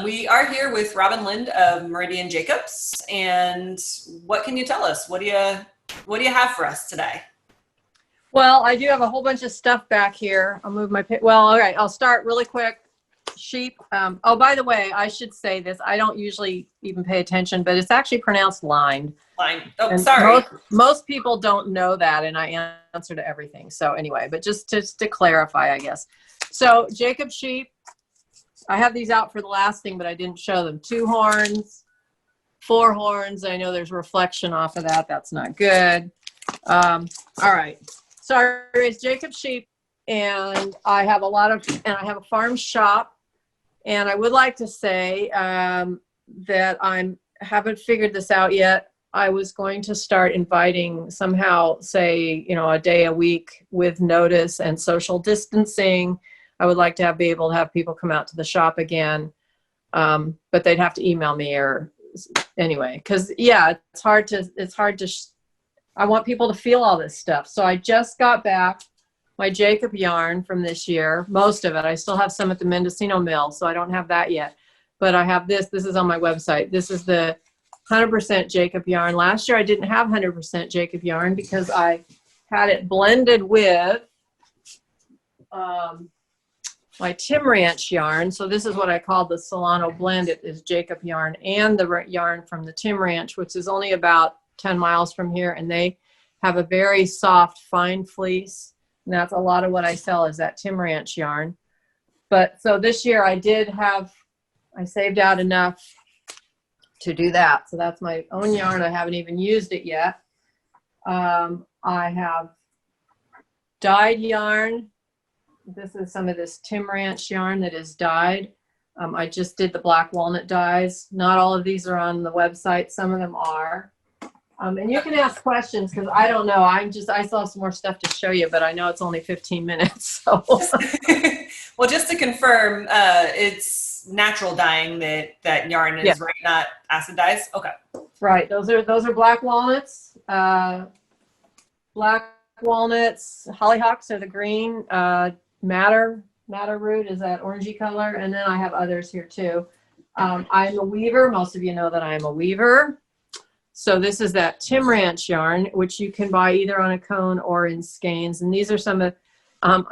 We are here with Robin Lind of Meridian Jacobs, and what can you tell us? What do you have for us today? Well, I do have a whole bunch of stuff back here. I'll move my, well, all right, I'll start really quick. Sheep. Oh, by the way, I should say this. I don't usually even pay attention, but it's actually pronounced lined. Line. Oh, And sorry. most people don't know that, and I answer to everything. So anyway, but just to clarify, I guess. So Jacob sheep, I have these out for the last thing, but I didn't show them. 2 horns, 4 horns. I know there's reflection off of that. That's not good. All right. So I raise Jacob sheep, and I have I have a farm shop, and I would like to say that I haven't figured this out yet. I was going to start inviting somehow, say, a day a week with notice and social distancing. I would like to be able to have people come out to the shop again, but they'd have to email me or anyway, because yeah, it's hard to. I want people to feel all this stuff. So I just got back my Jacob yarn from this year, most of it. I still have some at the Mendocino mill, so I don't have that yet. But I have this. This is on my website. This is the 100% Jacob yarn. Last year I didn't have 100% Jacob yarn because I had it blended with my Tim Ranch yarn. So this is what I call the Solano blend. It is Jacob yarn and the yarn from the Tim Ranch, which is only about 10 miles from here, and they have a very soft, fine fleece. And that's a lot of what I sell is that Tim Ranch yarn. But so this year I saved out enough to do that. So that's my own yarn. I haven't even used it yet. I have dyed yarn. This is some of this Tim Ranch yarn that is dyed. I just did the black walnut dyes. Not all of these are on the website. Some of them are. And you can ask questions because I don't know. I still have some more stuff to show you, but I know it's only 15 minutes. So. Well, just to confirm, it's natural dyeing that yarn is, right? Not acid dyes. Okay. Right. Those are black walnuts. Black walnuts. Hollyhocks are the green. Madder root is that orangey color, and then I have others here too. I'm a weaver. Most of you know that I am a weaver. So this is that Tim Ranch yarn, which you can buy either on a cone or in skeins. And these are some of,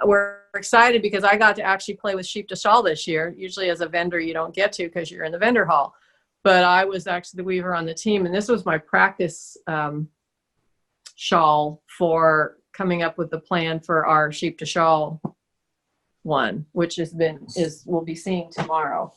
we're excited because I got to actually play with sheep to shawl this year. Usually as a vendor, you don't get to because you're in the vendor hall. But I was actually the weaver on the team. And this was my practice shawl for coming up with the plan for our sheep to shawl one, which we'll be seeing tomorrow.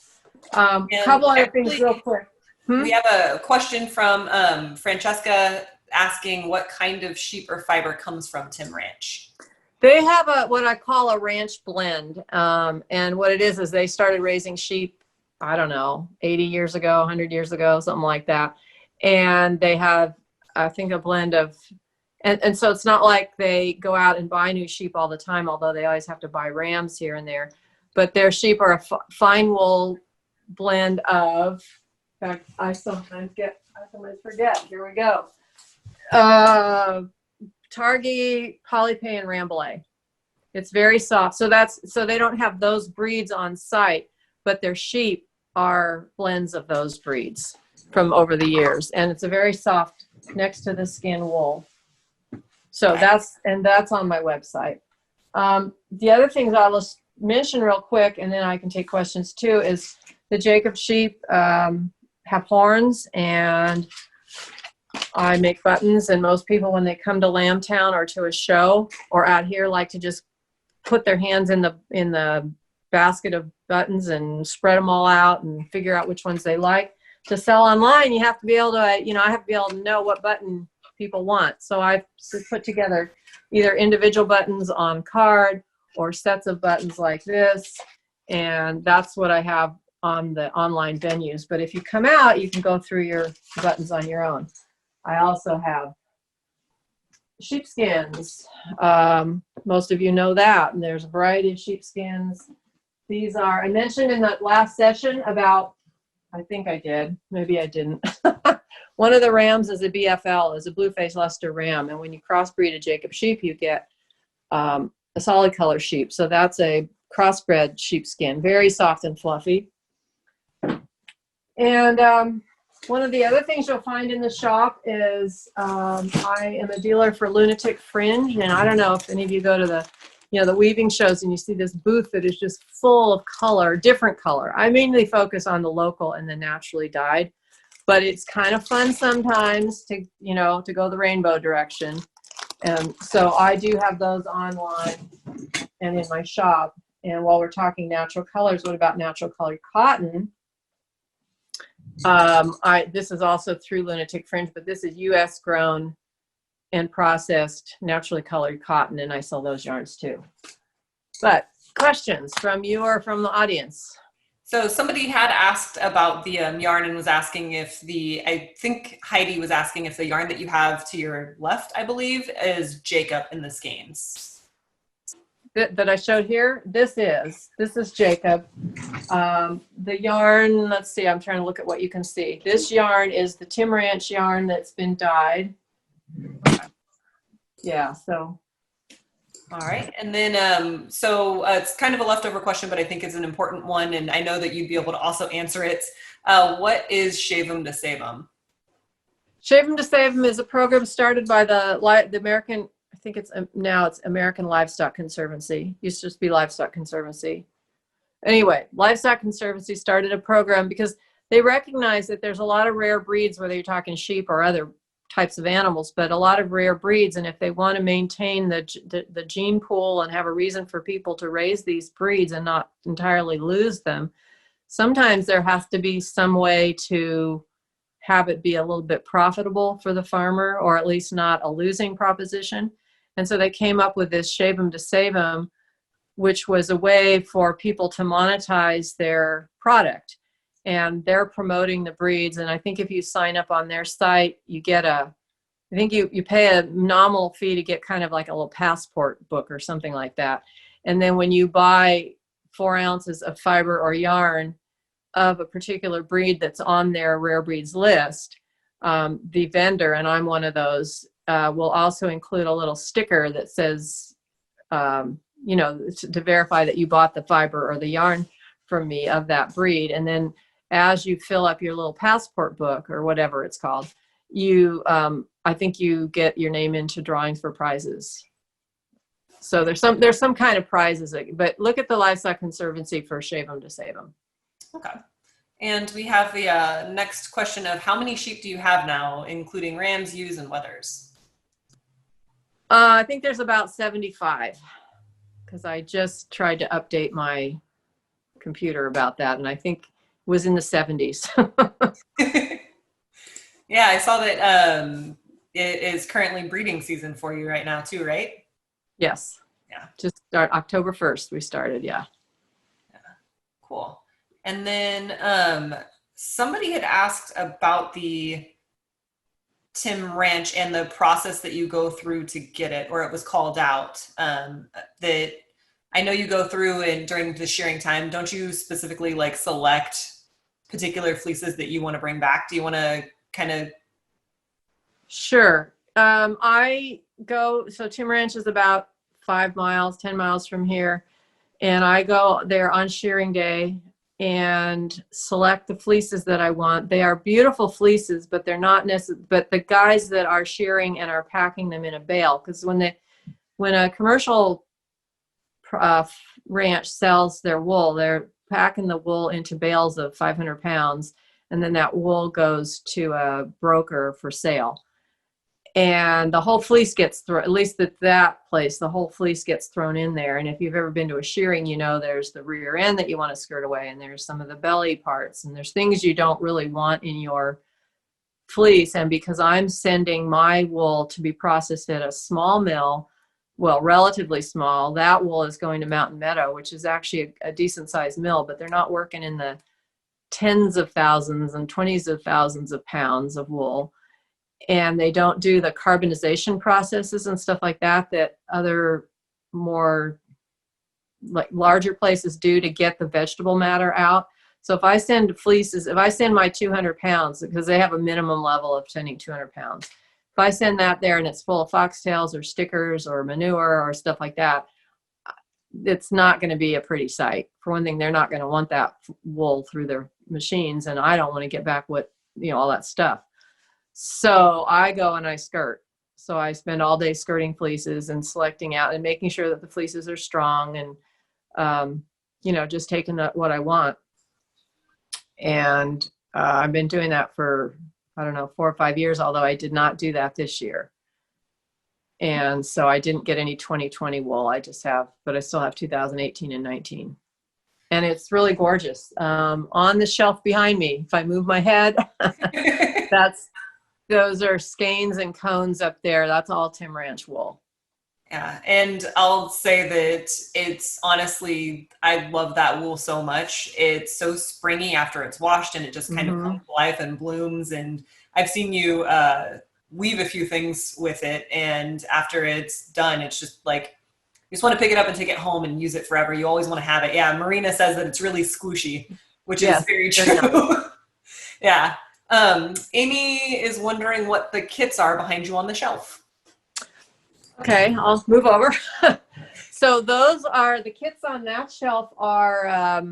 A couple other things real quick. We have a question from Francesca asking what kind of sheep or fiber comes from Tim Ranch. They have what I call a ranch blend. And what it is they started raising sheep, I don't know, 80 years ago, 100 years ago, something like that. And they have, I think, a blend of, and so it's not like they go out and buy new sheep all the time, although they always have to buy rams here and there. But their sheep are a fine wool blend of, in fact, I sometimes forget. Here we go. Targhee, Polypay, and Rambouillet. It's very soft. So they don't have those breeds on site, but their sheep are blends of those breeds from over the years. And it's a very soft next to the skin wool. So that's on my website. The other things I'll just mention real quick, and then I can take questions too, is the Jacob sheep have horns, and I make buttons, and most people when they come to Lambtown or to a show or out here like to just put their hands in the basket of buttons and spread them all out and figure out which ones they like. To sell online, you have to be able to, I have to be able to know what button people want. So I've put together either individual buttons on card or sets of buttons like this, and that's what I have on the online venues. But if you come out, you can go through your buttons on your own. I also have sheepskins. Most of you know that, and there's a variety of sheepskins. These are, I mentioned in that last session about, I think I did, maybe I didn't. One of the rams is a BFL, is a blue-faced luster ram, and when you crossbreed a Jacob sheep, you get a solid color sheep. So that's a crossbred sheepskin, very soft and fluffy. And one of the other things you'll find in the shop is I am a dealer for Lunatic Fringe, and I don't know if any of you go to the, the weaving shows and you see this booth that is just full of color, different color. I mainly focus on the local and the naturally dyed, but it's kind of fun sometimes to, to go the rainbow direction. And so I do have those online and in my shop. And while we're talking natural colors, what about natural colored cotton? This is also through Lunatic Fringe, but this is U.S. grown and processed naturally colored cotton, and I sell those yarns too. But questions from you or from the audience? So somebody had asked about the yarn and was asking if I think Heidi was asking if the yarn that you have to your left, I believe, is Jacob in the skeins. That I showed here, this is Jacob. The yarn, let's see, I'm trying to look at what you can see. This yarn is the Tim Ranch yarn that's been dyed. Yeah, so. All right, and then it's kind of a leftover question, but I think it's an important one, and I know that you'd be able to also answer it. What is Shave 'em to Save 'em? Shave 'em to Save 'em is a program started by the American, I think now it's American Livestock Conservancy. Used to just be Livestock Conservancy. Anyway, Livestock Conservancy started a program because they recognize that there's a lot of rare breeds, whether you're talking sheep or other types of animals, but a lot of rare breeds. And if they want to maintain the gene pool and have a reason for people to raise these breeds and not entirely lose them, sometimes there has to be some way to have it be a little bit profitable for the farmer, or at least not a losing proposition. And so they came up with this Shave 'em to Save 'em, which was a way for people to monetize their product. And they're promoting the breeds. And I think if you sign up on their site, you get I think you pay a nominal fee to get kind of like a little passport book or something like that. And then when you buy 4 ounces of fiber or yarn of a particular breed that's on their rare breeds list, the vendor, and I'm one of those, will also include a little sticker that says, to verify that you bought the fiber or the yarn from me of that breed. And then as you fill up your little passport book or whatever it's called, I think you get your name into drawings for prizes. So there's some kind of prizes, but look at the Livestock Conservancy for Shave 'em to Save 'em. Okay. And we have the next question of how many sheep do you have now, including rams, ewes, and wethers? I think there's about 75, because I just tried to update my computer about that, and I think it was in the 70s. Yeah, I saw that it is currently breeding season for you right now too, right? Yes. Yeah. Just start October 1st we started, yeah. Cool. And then somebody had asked about the Tim Ranch and the process that you go through to get it, or it was called out, that I know you go through, and during the shearing time, don't you specifically like select particular fleeces that you want to bring back? Do you want to kind of? Sure. So Tim Ranch is about 10 miles from here. And I go there on shearing day and select the fleeces that I want. They are beautiful fleeces, but they're not necessarily, but the guys that are shearing and are packing them in a bale, because when a commercial ranch sells their wool, they're packing the wool into bales of 500 pounds, and then that wool goes to a broker for sale. And the whole fleece gets thrown, at least at that place, the whole fleece gets thrown in there. And if you've ever been to a shearing, there's the rear end that you want to skirt away, and there's some of the belly parts, and there's things you don't really want in your fleece. And because I'm sending my wool to be processed at a small mill, well, relatively small, that wool is going to Mountain Meadow, which is actually a decent sized mill, but they're not working in the tens of thousands and 20s of thousands of pounds of wool. And they don't do the carbonization processes and stuff like that other more like larger places do to get the vegetable matter out. So if I send my 200 pounds, because they have a minimum level of sending 200 pounds, if I send that there and it's full of foxtails or stickers or manure or stuff like that, it's not going to be a pretty sight. For one thing, they're not going to want that wool through their machines, and I don't want to get back all that stuff. So I go and I skirt. So I spend all day skirting fleeces and selecting out and making sure that the fleeces are strong and, just taking what I want. And I've been doing that for, 4 or 5 years, although I did not do that this year. And so I didn't get any 2020 wool. But I still have 2018 and 19. And it's really gorgeous. On the shelf behind me, if I move my head, those are skeins and cones up there. That's all Tim Ranch wool. Yeah. And I'll say that it's honestly, I love that wool so much. It's so springy after it's washed, and it just kind of comes to life and blooms. And I've seen you weave a few things with it. And after it's done, it's just like, you just want to pick it up and take it home and use it forever. You always want to have it. Yeah. Marina says that it's really squishy, which is very true. Yeah. Amy is wondering what the kits are behind you on the shelf. Okay, I'll move over. So those are the kits on that shelf are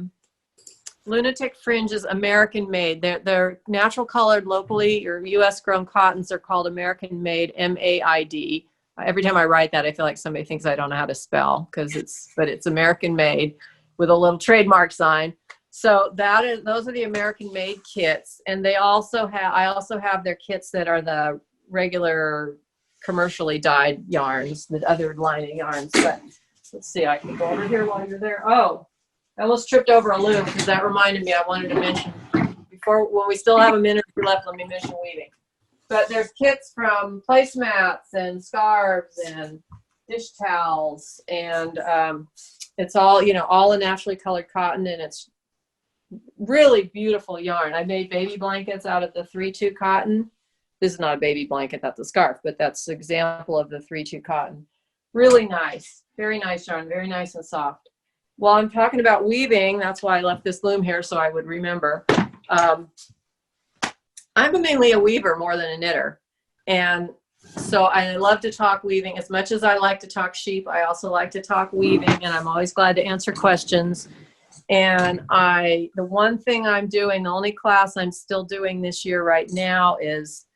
Lunatic Fringes American made. They're natural colored locally or US grown cottons. They're called American made, MAID. Every time I write that, I feel like somebody thinks I don't know how to spell but it's American made with a little trademark sign. So those are the American made kits. And I also have their kits that are the regular commercially dyed yarns, the other lining yarns. But let's see, I can go over here while you're there. Oh, I almost tripped over a loom because that reminded me I wanted to mention before, when we still have a minute left, let me mention weaving. But there's kits from placemats and scarves and dish towels, and it's all, all a naturally colored cotton, and it's really beautiful yarn. I made baby blankets out of the 3-2 cotton. This is not a baby blanket, that's a scarf, but that's an example of the 3-2 cotton. Really nice, very nice yarn, very nice and soft. While I'm talking about weaving, that's why I left this loom here so I would remember. I'm mainly a weaver more than a knitter. And so I love to talk weaving. As much as I like to talk sheep, I also like to talk weaving, and I'm always glad to answer questions. And the one thing I'm doing, the only class I'm still doing this year right now is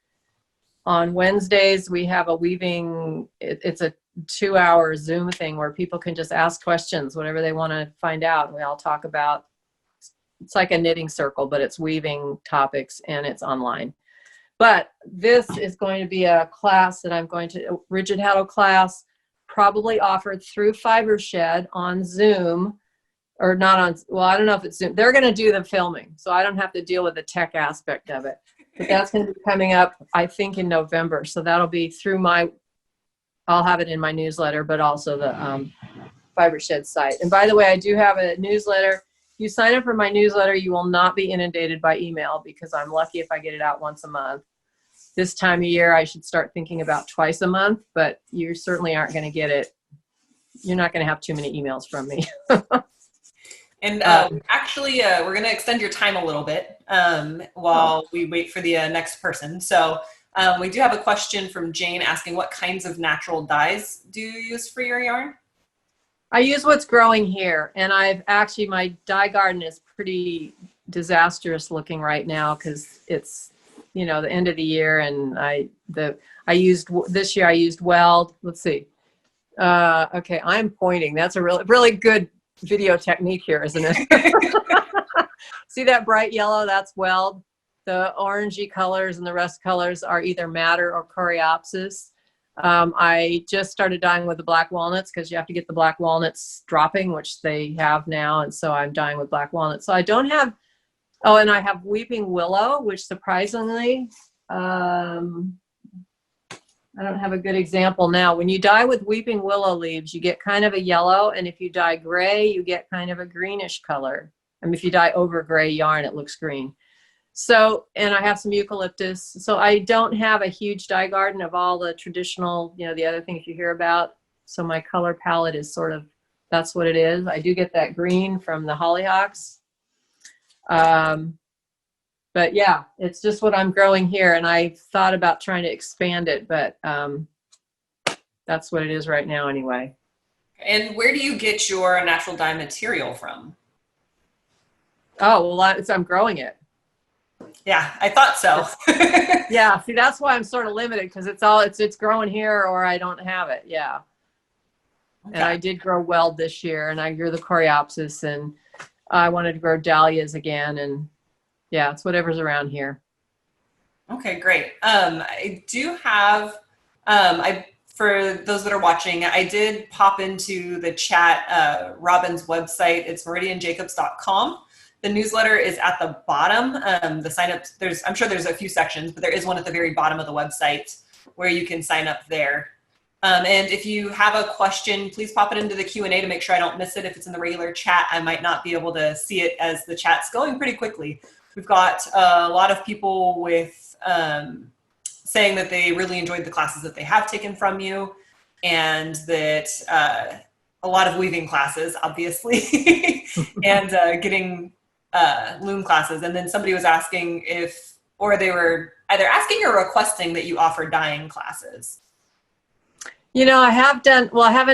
on Wednesdays, we have a weaving, it's a 2-hour Zoom thing where people can just ask questions, whatever they want to find out. And we all talk about, it's like a knitting circle, but it's weaving topics and it's online. But this is going to be a class that I'm going to, rigid heddle class, probably offered through Fiber Shed on Zoom, or not on, well, I don't know if it's Zoom. They're going to do the filming, so I don't have to deal with the tech aspect of it. But that's going to be coming up, I think, in November. So that'll be through I'll have it in my newsletter, but also the Fiber Shed site. And by the way, I do have a newsletter. If you sign up for my newsletter, you will not be inundated by email because I'm lucky if I get it out once a month. This time of year, I should start thinking about twice a month, but you certainly aren't going to get it. You're not going to have too many emails from me. And actually, we're going to extend your time a little bit while we wait for the next person. So we do have a question from Jane asking, what kinds of natural dyes do you use for your yarn? I use what's growing here. And my dye garden is pretty disastrous looking right now because it's, the end of the year. And this year I used Weld. Let's see. Okay, I'm pointing. That's a really good video technique here, isn't it? See that bright yellow? That's Weld. The orangey colors and the rust colors are either madder or coreopsis. I just started dyeing with the black walnuts because you have to get the black walnuts dropping, which they have now, and so I'm dyeing with black walnuts. So I don't have, and I have weeping willow, which surprisingly, I don't have a good example now. When you dye with weeping willow leaves, you get kind of a yellow, and if you dye gray, you get kind of a greenish color. I mean, if you dye over gray yarn, it looks green. So, and I have some eucalyptus. So I don't have a huge dye garden of all the traditional, the other things you hear about. So my color palette is sort of, that's what it is. I do get that green from the hollyhocks. But yeah, it's just what I'm growing here. And I thought about trying to expand it, but that's what it is right now anyway. And where do you get your natural dye material from? Oh, well, I'm growing it. Yeah, I thought so. Yeah, see, that's why I'm sort of limited because it's growing here or I don't have it. Yeah. And Okay. I did grow weld this year and I grew the coreopsis and I wanted to grow dahlias again. And yeah, it's whatever's around here. Okay, great. I do have, for those that are watching, I did pop into the chat, Robin's website. It's meridianjacobs.com. The newsletter is at the bottom. The sign up, I'm sure there's a few sections, but there is one at the very bottom of the website where you can sign up there. And if you have a question, please pop it into the Q&A to make sure I don't miss it. If it's in the regular chat, I might not be able to see it as the chat's going pretty quickly. We've got a lot of people with saying that they really enjoyed the classes that they have taken from you, and that a lot of weaving classes, obviously, and getting loom classes. And then somebody was asking or they were either asking or requesting that you offer dyeing classes. You know, I haven't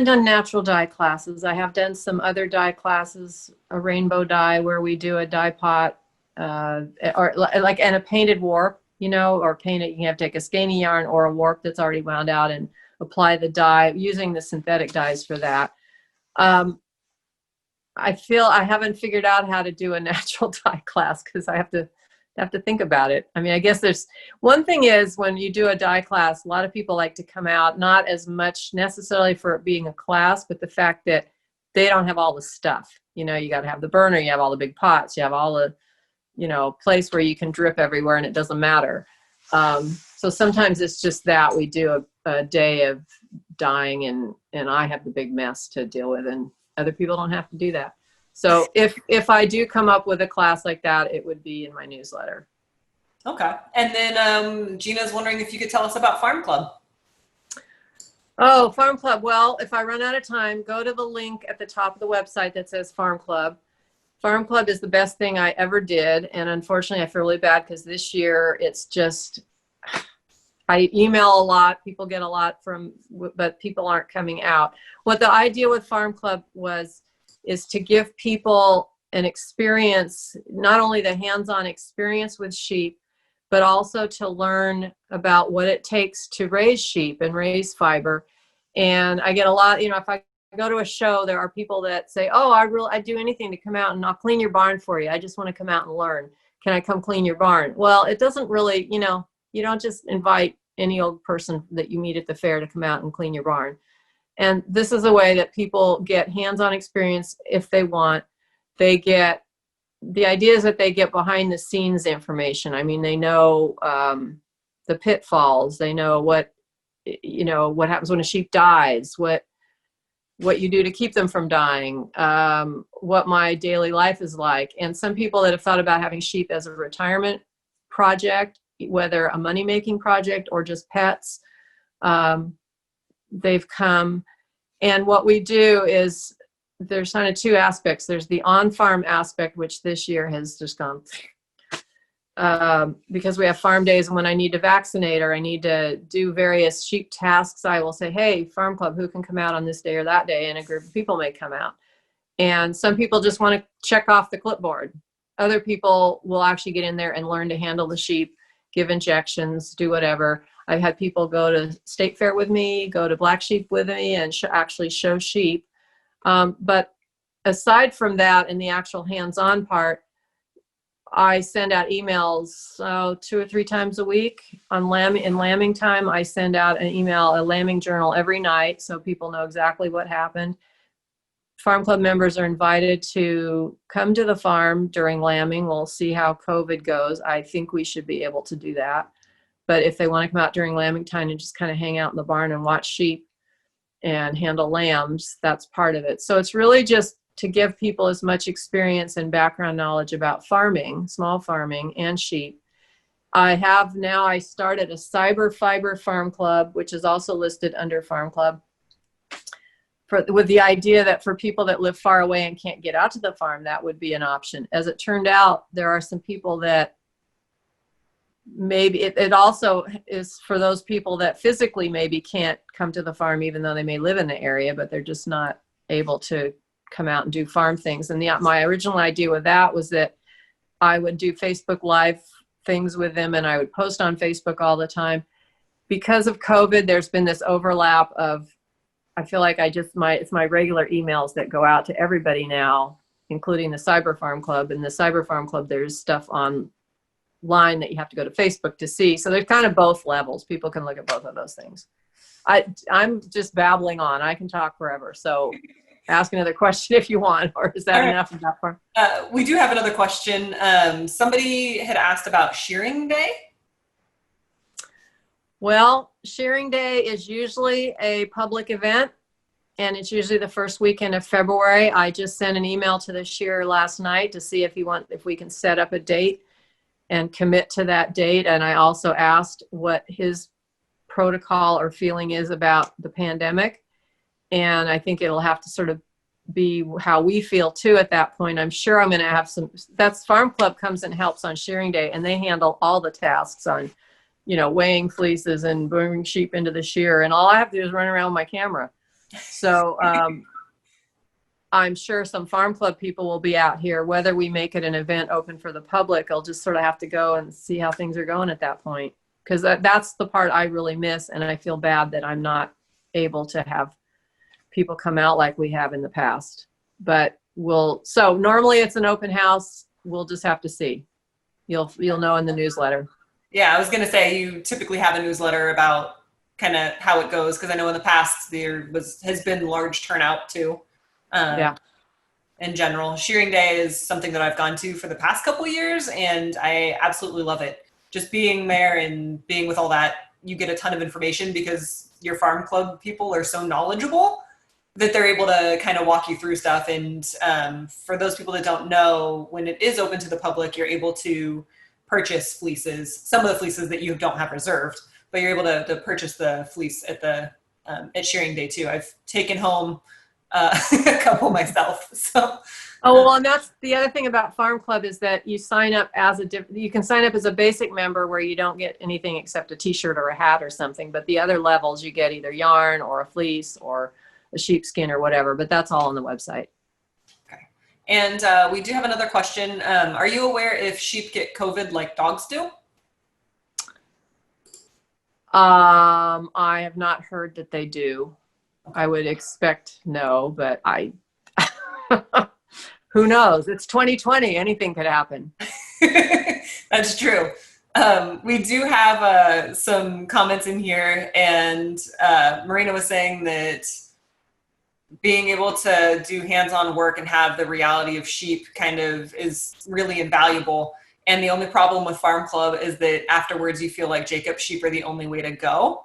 done natural dye classes. I have done some other dye classes, a rainbow dye where we do a dye pot, or like, and a painted warp, you know, or paint it. You have to take a skeiny yarn or a warp that's already wound out and apply the dye using the synthetic dyes for that. I feel I haven't figured out how to do a natural dye class because I have to think about it. I mean, I guess there's one thing is when you do a dye class, a lot of people like to come out, not as much necessarily for it being a class, but the fact that they don't have all the stuff. You know, you got to have the burner, you have all the big pots, you have all the, you know, place where you can drip everywhere and it doesn't matter. So sometimes it's just that we do a day of dyeing and I have the big mess to deal with and other people don't have to do that. So if I do come up with a class like that, it would be in my newsletter. Okay. And then Gina's wondering if you could tell us about Farm Club. Oh, Farm Club. Well, if I run out of time, go to the link at the top of the website that says Farm Club. Farm Club is the best thing I ever did. And unfortunately, I feel really bad because this year it's just, I email a lot, people get a lot but people aren't coming out. What the idea with Farm Club is to give people an experience, not only the hands-on experience with sheep, but also to learn about what it takes to raise sheep and raise fiber. And I get a lot, you know, if I go to a show, there are people that say, oh, I'd do anything to come out and I'll clean your barn for you. I just want to come out and learn. Can I come clean your barn? Well, it doesn't really, you know, you don't just invite any old person that you meet at the fair to come out and clean your barn. And this is a way that people get hands-on experience if they want. They get, the idea is that they get behind the scenes information. I mean, they know the pitfalls. They know what happens when a sheep dies, what you do to keep them from dying, what my daily life is like. And some people that have thought about having sheep as a retirement project, whether a money-making project or just pets, they've come. And what we do is there's kind of two aspects. There's the on-farm aspect, which this year has just gone because we have farm days, and when I need to vaccinate or I need to do various sheep tasks, I will say, hey, Farm Club, who can come out on this day or that day? And a group of people may come out. And some people just want to check off the clipboard. Other people will actually get in there and learn to handle the sheep, give injections, do whatever. I've had people go to State Fair with me, go to Black Sheep with me, and actually show sheep. But aside from that, in the actual hands-on part, I send out emails 2 or 3 times a week. In lambing time, I send out an email, a lambing journal every night, so people know exactly what happened. Farm Club members are invited to come to the farm during lambing. We'll see how COVID goes. I think we should be able to do that. But if they want to come out during lambing time and just kind of hang out in the barn and watch sheep and handle lambs, that's part of it. So it's really just to give people as much experience and background knowledge about farming, small farming, and sheep. I started a Cyber Fiber Farm Club, which is also listed under Farm Club, with the idea that for people that live far away and can't get out to the farm, that would be an option. As it turned out, there are some people that maybe it also is for those people that physically maybe can't come to the farm, even though they may live in the area, but they're just not able to come out and do farm things. And my original idea with that was that I would do Facebook Live things with them, and I would post on Facebook all the time. Because of COVID, there's been this overlap of, I feel like it's my regular emails that go out to everybody now, including the Cyber Farm Club. And the Cyber Farm Club, there's stuff online that you have to go to Facebook to see. So there's kind of both levels. People can look at both of those things. I'm just babbling on. I can talk forever. So ask another question if you want, or is that enough of that part? We do have another question. Somebody had asked about shearing day. Well, shearing day is usually a public event, and it's usually the first weekend of February. I just sent an email to the shearer last night to see if we can set up a date and commit to that date. And I also asked what his protocol or feeling is about the pandemic. And I think it'll have to sort of be how we feel too at that point. I'm sure I'm going to have that's Farm Club comes and helps on shearing day, and they handle all the tasks on, weighing fleeces and bringing sheep into the shear. And all I have to do is run around with my camera. So I'm sure some Farm Club people will be out here. Whether we make it an event open for the public, I'll just sort of have to go and see how things are going at that point. Because that's the part I really miss. And I feel bad that I'm not able to have people come out like we have in the past. But so normally it's an open house. We'll just have to see. You'll know in the newsletter. Yeah, I was going to say, you typically have a newsletter about kind of how it goes, because I know in the past has been large turnout too. In general, shearing day is something that I've gone to for the past couple of years, and I absolutely love it. Just being there and being with all that, you get a ton of information because your Farm Club people are so knowledgeable that they're able to kind of walk you through stuff. And for those people that don't know, when it is open to the public, you're able to purchase fleeces, some of the fleeces that you don't have reserved, but you're able to purchase the fleece at shearing day too. I've taken home a couple myself. So. Well, and that's the other thing about Farm Club is that you sign up you can sign up as a basic member where you don't get anything except a t-shirt or a hat or something. But the other levels you get either yarn or a fleece or a sheepskin or whatever, but that's all on the website. Okay. And we do have another question. Are you aware if sheep get COVID like dogs do? I have not heard that they do. I would expect no, but who knows? It's 2020. Anything could happen. That's true. We do have some comments in here, and Marina was saying that being able to do hands-on work and have the reality of sheep kind of is really invaluable. And the only problem with Farm Club is that afterwards you feel like Jacob's sheep are the only way to go.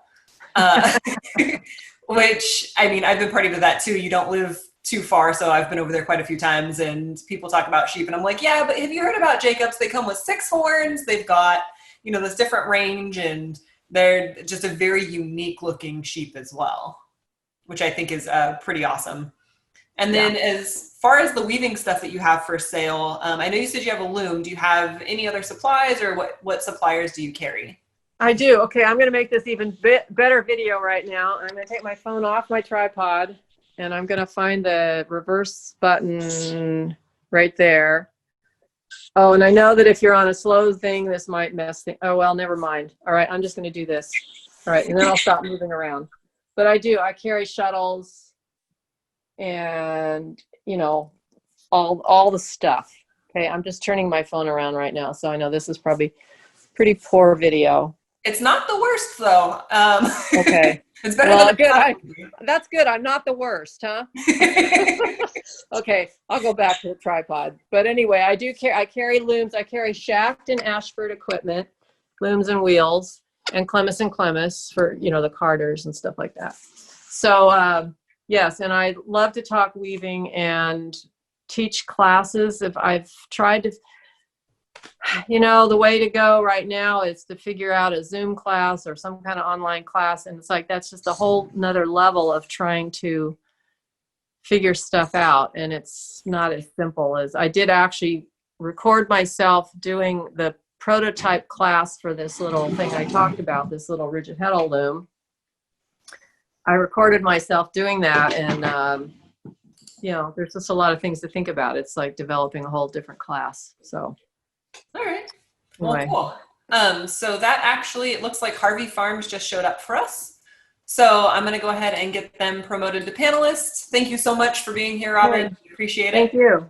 Which, I mean, I've been party to that too. You don't live too far, so I've been over there quite a few times, and people talk about sheep, and I'm like, yeah, but have you heard about Jacob's? They come with 6 horns. They've got, this different range, and they're just a very unique looking sheep as well, which I think is pretty awesome. And then as far as the weaving stuff that you have for sale, I know you said you have a loom. Do you have any other supplies, or what suppliers do you carry? I do. Okay, I'm going to make this even better video right now. I'm going to take my phone off my tripod, and I'm going to find the reverse button right there. Oh, and I know that if you're on a slow thing, this might mess things. Oh, well, never mind. All right, I'm just going to do this. All right, and then I'll stop moving around. But I carry shuttles and, all the stuff. Okay, I'm just turning my phone around right now, so I know this is probably pretty poor video. It's not the worst, though. Okay. It's better than good. That's good. I'm not the worst, huh? Okay, I'll go back to the tripod. But anyway, I carry looms. I carry Shaft and Ashford equipment, looms and wheels, and Clemis and Clemis for, the carders and stuff like that. So, yes, and I love to talk weaving and teach classes. If I've tried to, the way to go right now is to figure out a Zoom class or some kind of online class. And it's like, that's just a whole nother level of trying to figure stuff out. And it's not as simple as I did actually record myself doing the prototype class for this little thing I talked about, this little rigid heddle loom. I recorded myself doing that, and you know, there's just a lot of things to think about. It's like developing a whole different class. So All right. Well, anyway, cool. So that actually, it looks like Harvey Farms just showed up for us. So I'm going to go ahead and get them promoted to panelists. Thank you so much for being here, Robin. okay. Appreciate it. Thank you.